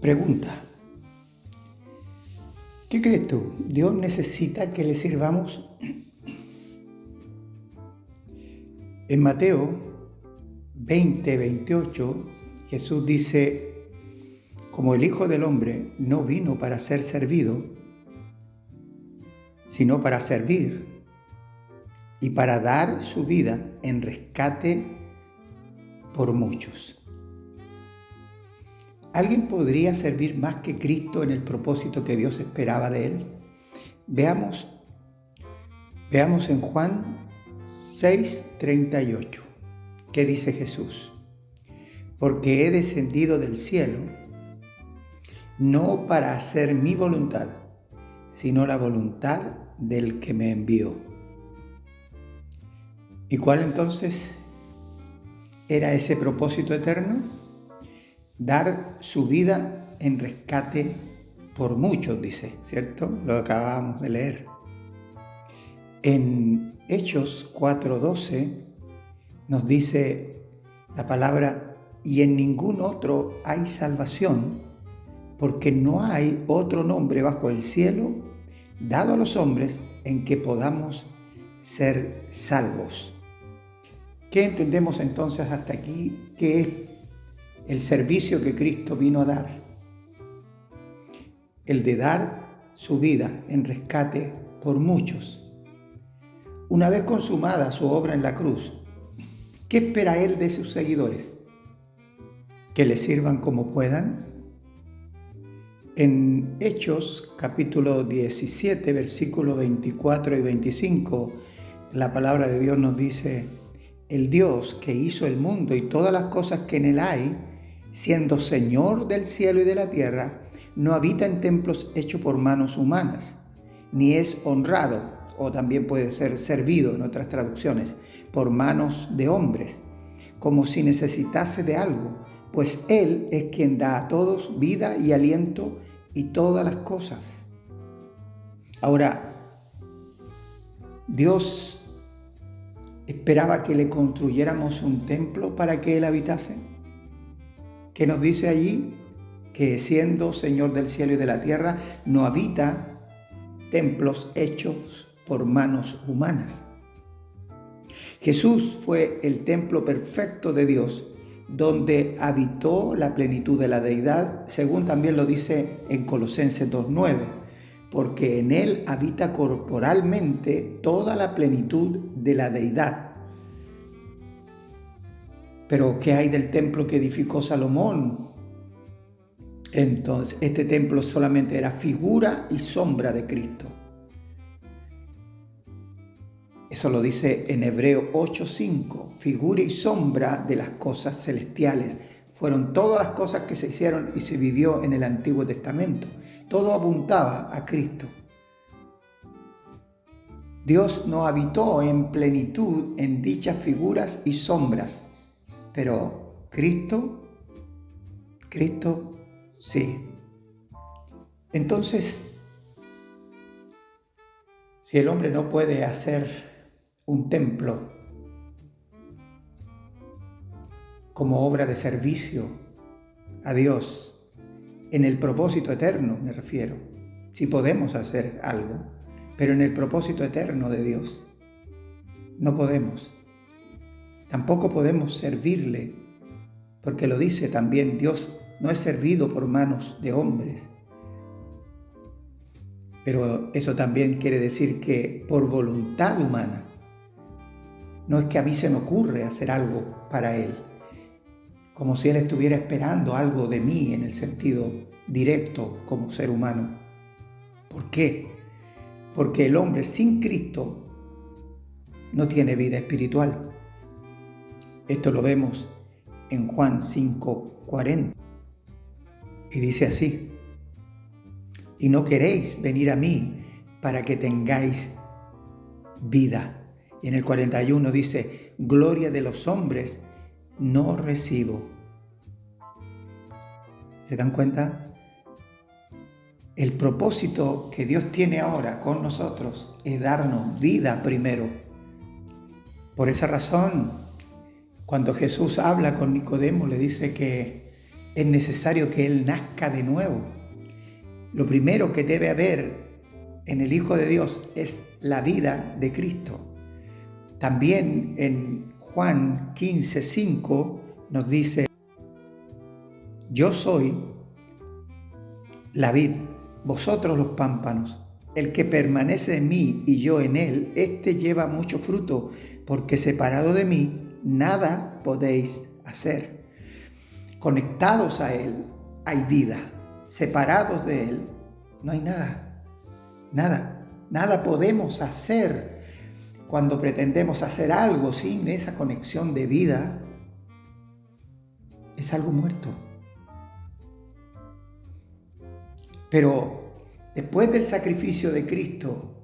Pregunta: ¿qué crees tú? ¿Dios necesita que le sirvamos? En Mateo 20:28, Jesús dice: como el Hijo del Hombre no vino para ser servido, sino para servir y para dar su vida en rescate por muchos. ¿Alguien podría servir más que Cristo en el propósito que Dios esperaba de él? Veamos en Juan 6:38, ¿qué dice Jesús? Porque he descendido del cielo, no para hacer mi voluntad, sino la voluntad del que me envió. ¿Y cuál entonces era ese propósito eterno? Dar su vida en rescate por muchos, dice, ¿cierto? Lo acabamos de leer. En Hechos 4:12 nos dice la palabra: y en ningún otro hay salvación, porque no hay otro nombre bajo el cielo dado a los hombres en que podamos ser salvos. ¿Qué entendemos entonces hasta aquí? ¿Qué es el servicio que Cristo vino a dar? El de dar su vida en rescate por muchos. Una vez consumada su obra en la cruz, ¿qué espera Él de sus seguidores? ¿Que le sirvan como puedan? En Hechos capítulo 17, versículos 24 y 25, la palabra de Dios nos dice: el Dios que hizo el mundo y todas las cosas que en él hay, siendo Señor del cielo y de la tierra, no habita en templos hechos por manos humanas, ni es honrado, o también puede ser servido en otras traducciones, por manos de hombres, como si necesitase de algo, pues Él es quien da a todos vida y aliento y todas las cosas. Ahora, Dios esperaba que le construyéramos un templo para que Él habitase. ¿Qué nos dice allí? Que siendo Señor del cielo y de la tierra, no habita templos hechos por manos humanas. Jesús fue el templo perfecto de Dios, donde habitó la plenitud de la deidad, según también lo dice en Colosenses 2:9, porque en él habita corporalmente toda la plenitud de la deidad. Pero ¿qué hay del templo que edificó Salomón? Entonces, este templo solamente era figura y sombra de Cristo. Eso lo dice en Hebreo 8:5, figura y sombra de las cosas celestiales. Fueron todas las cosas que se hicieron y se vivió en el Antiguo Testamento. Todo apuntaba a Cristo. Dios no habitó en plenitud en dichas figuras y sombras, pero Cristo sí. Entonces, si el hombre no puede hacer un templo como obra de servicio a Dios, en el propósito eterno me refiero, si podemos hacer algo, pero en el propósito eterno de Dios, no podemos. Tampoco podemos servirle, porque lo dice también, Dios no es servido por manos de hombres. Pero eso también quiere decir que por voluntad humana. No es que a mí se me ocurre hacer algo para Él, como si Él estuviera esperando algo de mí en el sentido directo como ser humano. ¿Por qué? Porque el hombre sin Cristo no tiene vida espiritual. Esto lo vemos en Juan 5:40. Y dice así: y no queréis venir a mí para que tengáis vida. Y en el 41 dice: gloria de los hombres no recibo. ¿Se dan cuenta? El propósito que Dios tiene ahora con nosotros es darnos vida primero. Por esa razón, cuando Jesús habla con Nicodemo, le dice que es necesario que Él nazca de nuevo. Lo primero que debe haber en el Hijo de Dios es la vida de Cristo. También en Juan 15:5 nos dice: yo soy la vid, vosotros los pámpanos. El que permanece en mí y yo en él, éste lleva mucho fruto, porque separado de mí nada podéis hacer. Conectados a Él hay vida. Separados de Él no hay nada. Nada podemos hacer. Cuando pretendemos hacer algo sin esa conexión de vida, es algo muerto. Pero después del sacrificio de Cristo,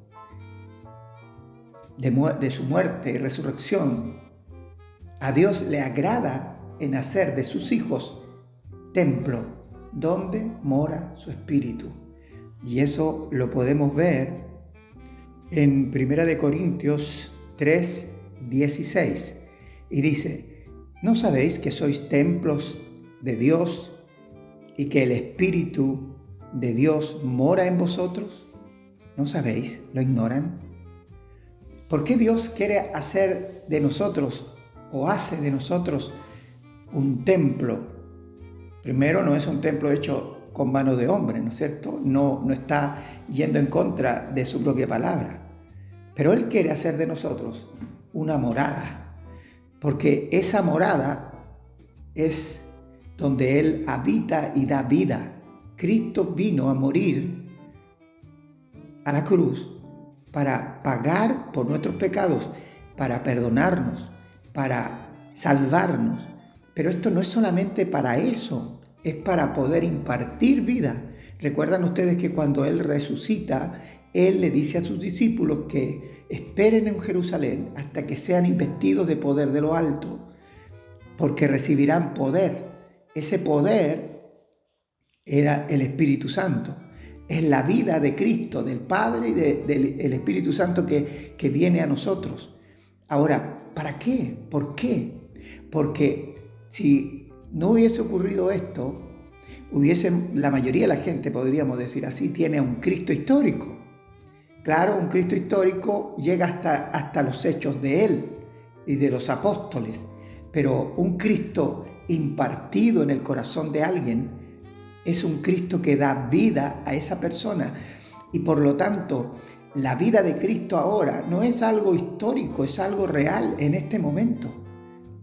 de su muerte y resurrección, a Dios le agrada en hacer de sus hijos templo donde mora su Espíritu. Y eso lo podemos ver en 1 Corintios 3:16. Y dice: ¿no sabéis que sois templos de Dios y que el Espíritu de Dios mora en vosotros? ¿No sabéis? ¿Lo ignoran? ¿Por qué Dios quiere hacer de nosotros o hace de nosotros un templo? Primero, no es un templo hecho con mano de hombre, ¿no es cierto? No está yendo en contra de su propia palabra. Pero Él quiere hacer de nosotros una morada, porque esa morada es donde Él habita y da vida. Cristo vino a morir a la cruz para pagar por nuestros pecados, para perdonarnos, para salvarnos. Pero esto no es solamente para eso, es para poder impartir vida. Recuerdan ustedes que cuando Él resucita, Él le dice a sus discípulos que esperen en Jerusalén hasta que sean investidos de poder de lo alto, porque recibirán poder. Ese poder era el Espíritu Santo. Es la vida de Cristo, del Padre y del Espíritu Santo que viene a nosotros. Ahora, ¿para qué? ¿Por qué? Porque si no hubiese ocurrido esto, la mayoría de la gente, podríamos decir así, tiene a un Cristo histórico. Claro, un Cristo histórico llega hasta los hechos de Él y de los apóstoles, pero un Cristo impartido en el corazón de alguien es un Cristo que da vida a esa persona. Y por lo tanto, la vida de Cristo ahora no es algo histórico, es algo real en este momento.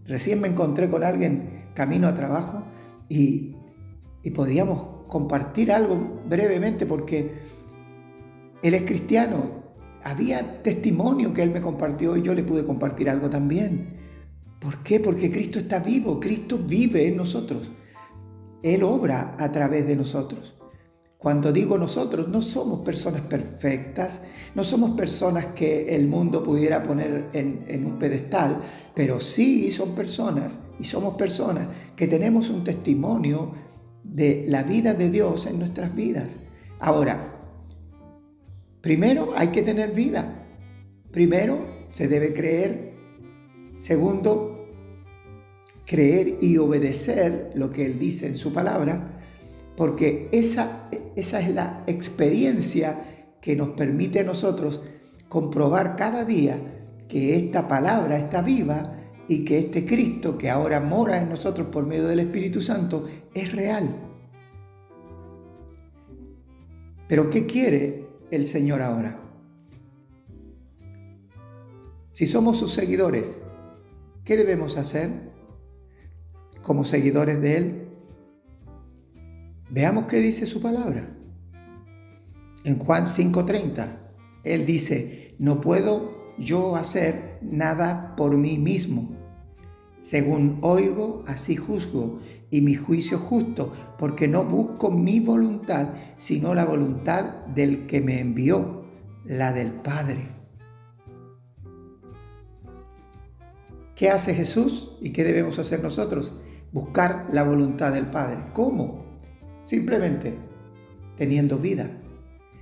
Recién me encontré con alguien camino a trabajo y podíamos compartir algo brevemente porque él es cristiano. Había testimonio que él me compartió y yo le pude compartir algo también. ¿Por qué? Porque Cristo está vivo, Cristo vive en nosotros. Él obra a través de nosotros. Cuando digo nosotros, no somos personas perfectas, no somos personas que el mundo pudiera poner en un pedestal, pero sí son personas y somos personas que tenemos un testimonio de la vida de Dios en nuestras vidas. Ahora, primero hay que tener vida. Primero se debe creer. Segundo, creer y obedecer lo que Él dice en su palabra, porque esa es la experiencia que nos permite a nosotros comprobar cada día que esta palabra está viva y que este Cristo que ahora mora en nosotros por medio del Espíritu Santo es real. Pero ¿qué quiere el Señor ahora? Si somos sus seguidores, ¿qué debemos hacer como seguidores de Él? Veamos qué dice su palabra. En Juan 5:30, Él dice: no puedo yo hacer nada por mí mismo. Según oigo, así juzgo, y mi juicio es justo, porque no busco mi voluntad, sino la voluntad del que me envió, la del Padre. ¿Qué hace Jesús y qué debemos hacer nosotros? Buscar la voluntad del Padre. ¿Cómo? Simplemente teniendo vida.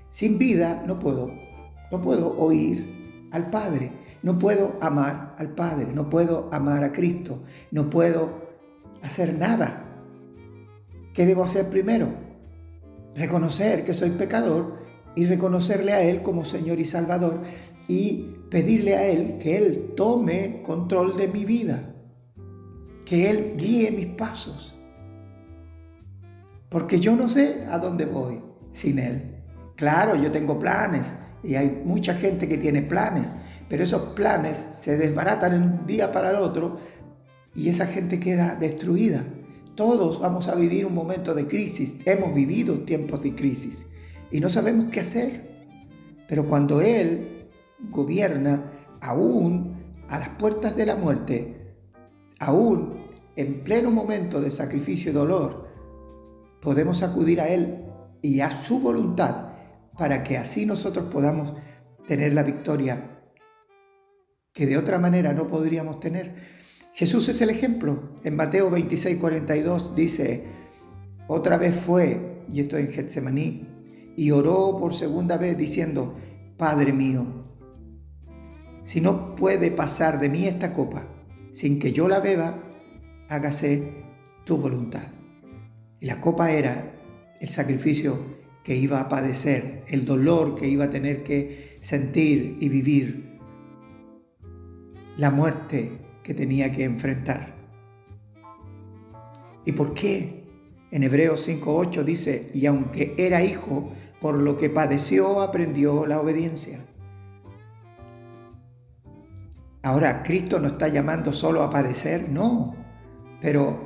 Sin vida no puedo oír al Padre, no puedo amar al Padre, no puedo amar a Cristo, no puedo hacer nada. ¿Qué debo hacer primero? Reconocer que soy pecador y reconocerle a Él como Señor y Salvador y pedirle a Él que Él tome control de mi vida, que Él guíe mis pasos. Porque yo no sé a dónde voy sin Él. Claro, yo tengo planes y hay mucha gente que tiene planes, pero esos planes se desbaratan en un día para el otro y esa gente queda destruida. Todos vamos a vivir un momento de crisis, hemos vivido tiempos de crisis y no sabemos qué hacer. Pero cuando Él gobierna, aún a las puertas de la muerte, aún en pleno momento de sacrificio y dolor, podemos acudir a Él y a su voluntad para que así nosotros podamos tener la victoria que de otra manera no podríamos tener. Jesús es el ejemplo. En Mateo 26:42 dice, otra vez fue, y esto en Getsemaní, y oró por segunda vez diciendo, Padre mío, si no puede pasar de mí esta copa sin que yo la beba, hágase tu voluntad. Y la copa era el sacrificio que iba a padecer, el dolor que iba a tener que sentir y vivir, la muerte que tenía que enfrentar. ¿Y por qué? En Hebreos 5:8 dice, y aunque era hijo, por lo que padeció, aprendió la obediencia. Ahora, Cristo no está llamando solo a padecer, no, pero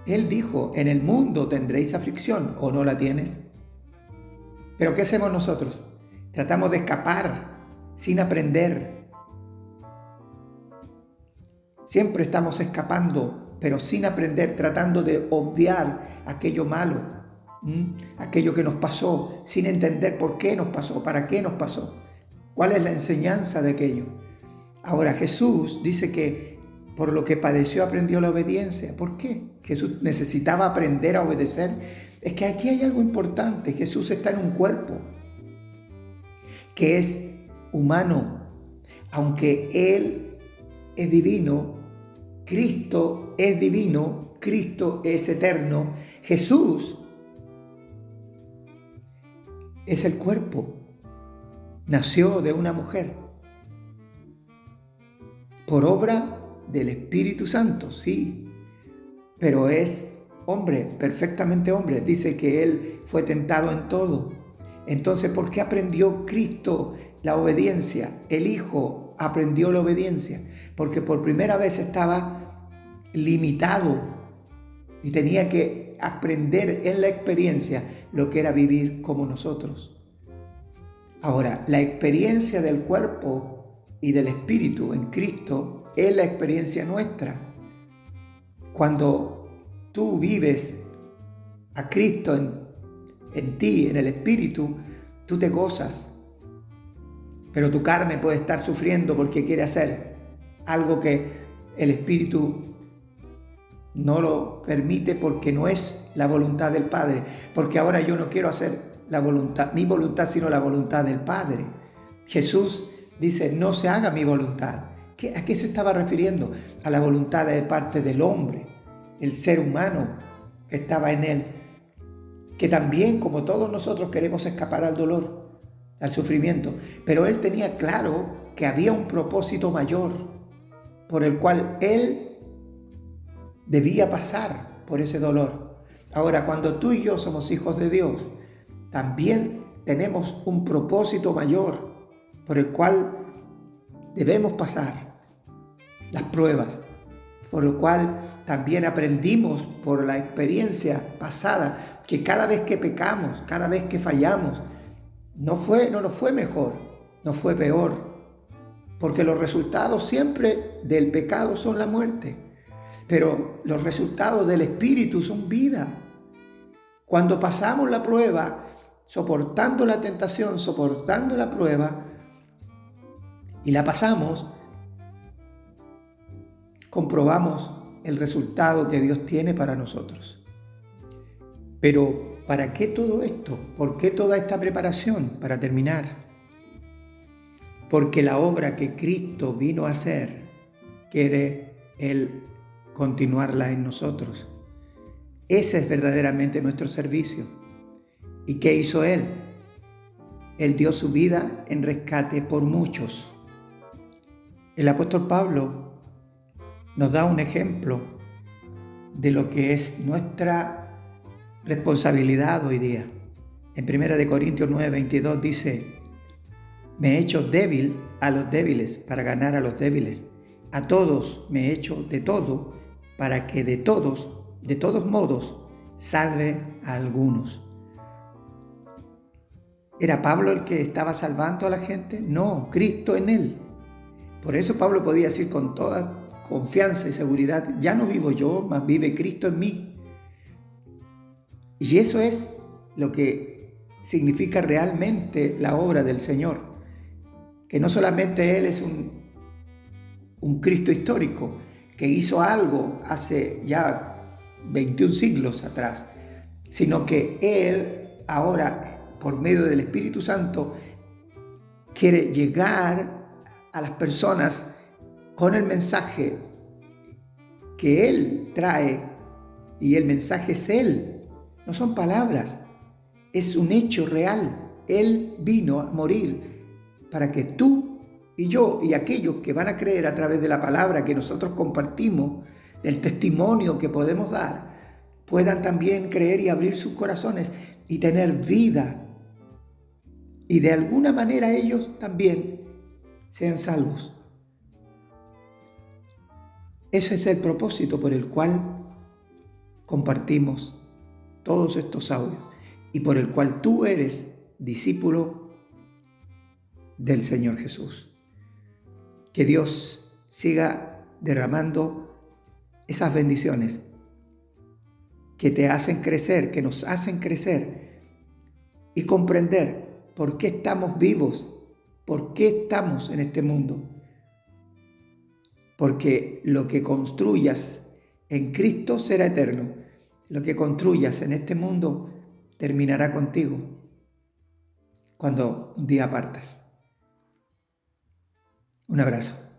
Él dijo, en el mundo tendréis aflicción, ¿o no la tienes? Pero ¿qué hacemos nosotros? Tratamos de escapar sin aprender. Siempre estamos escapando, pero sin aprender, tratando de obviar aquello malo, aquello que nos pasó, sin entender por qué nos pasó, para qué nos pasó, cuál es la enseñanza de aquello. Ahora Jesús dice que por lo que padeció aprendió la obediencia. ¿Por qué? Jesús necesitaba aprender a obedecer. Es que aquí hay algo importante. Jesús está en un cuerpo que es humano. Aunque Él es divino, Cristo es divino, Cristo es eterno. Jesús es el cuerpo. Nació de una mujer por obra del Espíritu Santo, sí, pero es hombre, perfectamente hombre. Dice que Él fue tentado en todo. Entonces, ¿por qué aprendió Cristo la obediencia? El Hijo aprendió la obediencia, porque por primera vez estaba limitado y tenía que aprender en la experiencia lo que era vivir como nosotros. Ahora, la experiencia del cuerpo y del Espíritu en Cristo es la experiencia nuestra. Cuando tú vives a Cristo en ti, en el Espíritu, tú te gozas. Pero tu carne puede estar sufriendo porque quiere hacer algo que el Espíritu no lo permite porque no es la voluntad del Padre. Porque ahora yo no quiero hacer mi voluntad, sino la voluntad del Padre. Jesús dice, no se haga mi voluntad. ¿A qué se estaba refiriendo? A la voluntad de parte del hombre, el ser humano que estaba en él, que también, como todos nosotros, queremos escapar al dolor, al sufrimiento. Pero él tenía claro que había un propósito mayor por el cual él debía pasar por ese dolor. Ahora, cuando tú y yo somos hijos de Dios, también tenemos un propósito mayor por el cual debemos pasar las pruebas, por lo cual también aprendimos por la experiencia pasada que cada vez que pecamos, cada vez que fallamos, no nos fue mejor, nos fue peor, porque los resultados siempre del pecado son la muerte, pero los resultados del Espíritu son vida. Cuando pasamos la prueba, soportando la tentación, soportando la prueba, y la pasamos, comprobamos el resultado que Dios tiene para nosotros. Pero, ¿para qué todo esto? ¿Por qué toda esta preparación? Para terminar, porque la obra que Cristo vino a hacer, quiere Él continuarla en nosotros. Ese es verdaderamente nuestro servicio. ¿Y qué hizo Él? Él dio su vida en rescate por muchos. El apóstol Pablo nos da un ejemplo de lo que es nuestra responsabilidad hoy día. En 1 Corintios 9:22 dice: me he hecho débil a los débiles para ganar a los débiles. A todos me he hecho de todo para que de todos modos, salve a algunos. ¿Era Pablo el que estaba salvando a la gente? No, Cristo en él. Por eso Pablo podía decir con toda confianza y seguridad: ya no vivo yo, mas vive Cristo en mí. Y eso es lo que significa realmente la obra del Señor. Que no solamente Él es un Cristo histórico, que hizo algo hace ya 21 siglos atrás, sino que Él ahora, por medio del Espíritu Santo, quiere llegar a las personas con el mensaje que Él trae, y el mensaje es Él, no son palabras, es un hecho real. Él vino a morir para que tú y yo y aquellos que van a creer a través de la palabra que nosotros compartimos, del testimonio que podemos dar, puedan también creer y abrir sus corazones y tener vida. Y de alguna manera ellos también sean salvos. Ese es el propósito por el cual compartimos todos estos audios y por el cual tú eres discípulo del Señor Jesús. Que Dios siga derramando esas bendiciones que te hacen crecer, que nos hacen crecer y comprender por qué estamos vivos, por qué estamos en este mundo. Porque lo que construyas en Cristo será eterno. Lo que construyas en este mundo terminará contigo cuando un día partas. Un abrazo.